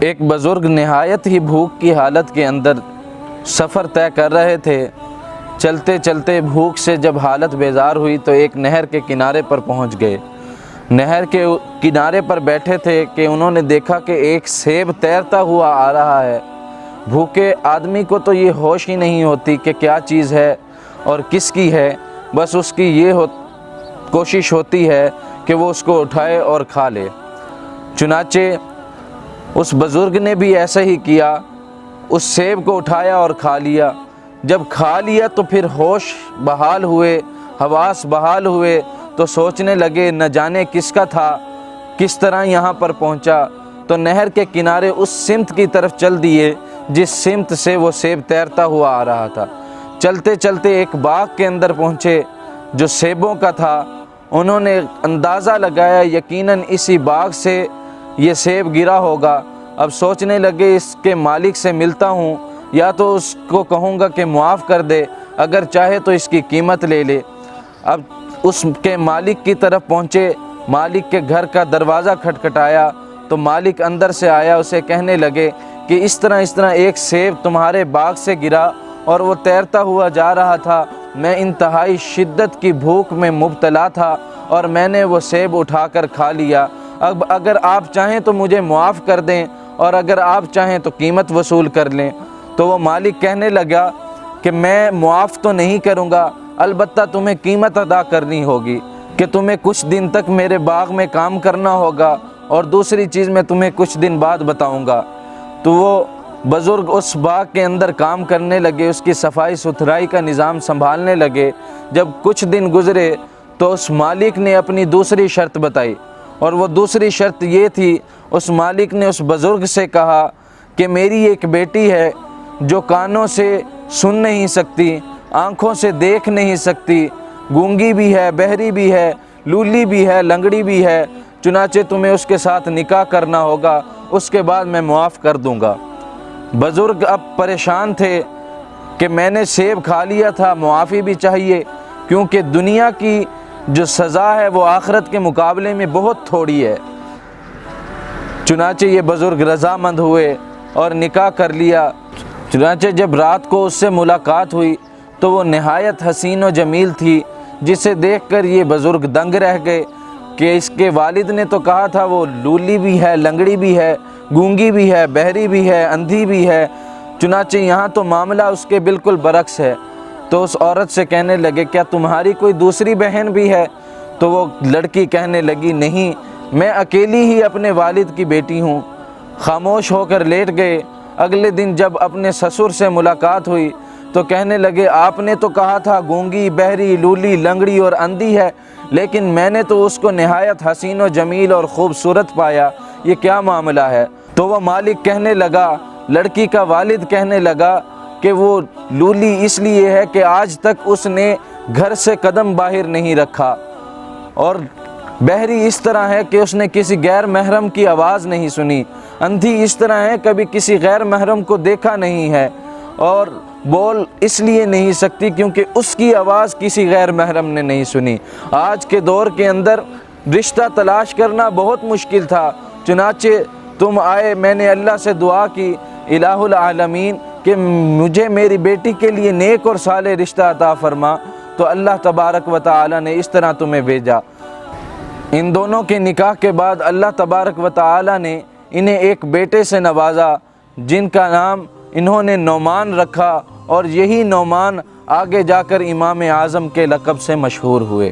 ایک بزرگ نہایت ہی بھوک کی حالت کے اندر سفر طے کر رہے تھے۔ چلتے چلتے بھوک سے جب حالت بیزار ہوئی تو ایک نہر کے کنارے پر پہنچ گئے۔ نہر کے کنارے پر بیٹھے تھے کہ انہوں نے دیکھا کہ ایک سیب تیرتا ہوا آ رہا ہے۔ بھوکے آدمی کو تو یہ ہوش ہی نہیں ہوتی کہ کیا چیز ہے اور کس کی ہے، بس اس کی یہ کوشش ہوتی ہے کہ وہ اس کو اٹھائے اور کھا لے۔ چنانچہ اس بزرگ نے بھی ایسا ہی کیا، اس سیب کو اٹھایا اور کھا لیا۔ جب کھا لیا تو پھر ہوش بحال ہوئے، حواس بحال ہوئے تو سوچنے لگے نہ جانے کس کا تھا، کس طرح یہاں پر پہنچا، تو نہر کے کنارے اس سمت کی طرف چل دیے جس سمت سے وہ سیب تیرتا ہوا آ رہا تھا۔ چلتے چلتے ایک باغ کے اندر پہنچے جو سیبوں کا تھا۔ انہوں نے اندازہ لگایا یقیناً اسی باغ سے یہ سیب گرا ہوگا۔ اب سوچنے لگے اس کے مالک سے ملتا ہوں، یا تو اس کو کہوں گا کہ معاف کر دے، اگر چاہے تو اس کی قیمت لے لے۔ اب اس کے مالک کی طرف پہنچے، مالک کے گھر کا دروازہ کھٹکھٹایا تو مالک اندر سے آیا، اسے کہنے لگے کہ اس طرح ایک سیب تمہارے باغ سے گرا اور وہ تیرتا ہوا جا رہا تھا۔ میں انتہائی شدت کی بھوک میں مبتلا تھا اور میں نے وہ سیب اٹھا کر کھا لیا۔ اب اگر آپ چاہیں تو مجھے معاف کر دیں اور اگر آپ چاہیں تو قیمت وصول کر لیں۔ تو وہ مالک کہنے لگا کہ میں معاف تو نہیں کروں گا، البتہ تمہیں قیمت ادا کرنی ہوگی کہ تمہیں کچھ دن تک میرے باغ میں کام کرنا ہوگا، اور دوسری چیز میں تمہیں کچھ دن بعد بتاؤں گا۔ تو وہ بزرگ اس باغ کے اندر کام کرنے لگے، اس کی صفائی ستھرائی کا نظام سنبھالنے لگے۔ جب کچھ دن گزرے تو اس مالک نے اپنی دوسری شرط بتائی، اور وہ دوسری شرط یہ تھی، اس مالک نے اس بزرگ سے کہا کہ میری ایک بیٹی ہے جو کانوں سے سن نہیں سکتی، آنکھوں سے دیکھ نہیں سکتی، گونگی بھی ہے، بہری بھی ہے، لولی بھی ہے، لنگڑی بھی ہے، چنانچہ تمہیں اس کے ساتھ نکاح کرنا ہوگا، اس کے بعد میں معاف کر دوں گا۔ بزرگ اب پریشان تھے کہ میں نے سیب کھا لیا تھا، معافی بھی چاہیے، کیونکہ دنیا کی جو سزا ہے وہ آخرت کے مقابلے میں بہت تھوڑی ہے۔ چنانچہ یہ بزرگ رضامند ہوئے اور نکاح کر لیا۔ چنانچہ جب رات کو اس سے ملاقات ہوئی تو وہ نہایت حسین و جمیل تھی، جسے دیکھ کر یہ بزرگ دنگ رہ گئے کہ اس کے والد نے تو کہا تھا وہ لولی بھی ہے، لنگڑی بھی ہے، گونگی بھی ہے، بہری بھی ہے، اندھی بھی ہے، چنانچہ یہاں تو معاملہ اس کے بالکل برعکس ہے۔ تو اس عورت سے کہنے لگے کیا تمہاری کوئی دوسری بہن بھی ہے؟ تو وہ لڑکی کہنے لگی نہیں، میں اکیلی ہی اپنے والد کی بیٹی ہوں۔ خاموش ہو کر لیٹ گئے۔ اگلے دن جب اپنے سسر سے ملاقات ہوئی تو کہنے لگے آپ نے تو کہا تھا گونگی، بہری، لولی، لنگڑی اور اندھی ہے، لیکن میں نے تو اس کو نہایت حسین و جمیل اور خوبصورت پایا، یہ کیا معاملہ ہے؟ تو وہ مالک کہنے لگا، لڑکی کا والد کہنے لگا کہ وہ لولی اس لیے ہے کہ آج تک اس نے گھر سے قدم باہر نہیں رکھا، اور بہری اس طرح ہے کہ اس نے کسی غیر محرم کی آواز نہیں سنی، اندھی اس طرح ہے کبھی کسی غیر محرم کو دیکھا نہیں ہے، اور بول اس لیے نہیں سکتی کیونکہ اس کی آواز کسی غیر محرم نے نہیں سنی۔ آج کے دور کے اندر رشتہ تلاش کرنا بہت مشکل تھا، چنانچہ تم آئے، میں نے اللہ سے دعا کی الہ العالمین کہ مجھے میری بیٹی کے لیے نیک اور صالح رشتہ عطا فرما، تو اللہ تبارک و تعالی نے اس طرح تمہیں بھیجا۔ ان دونوں کے نکاح کے بعد اللہ تبارک و تعالی نے انہیں ایک بیٹے سے نوازا جن کا نام انہوں نے نعمان رکھا، اور یہی نعمان آگے جا کر امام اعظم کے لقب سے مشہور ہوئے۔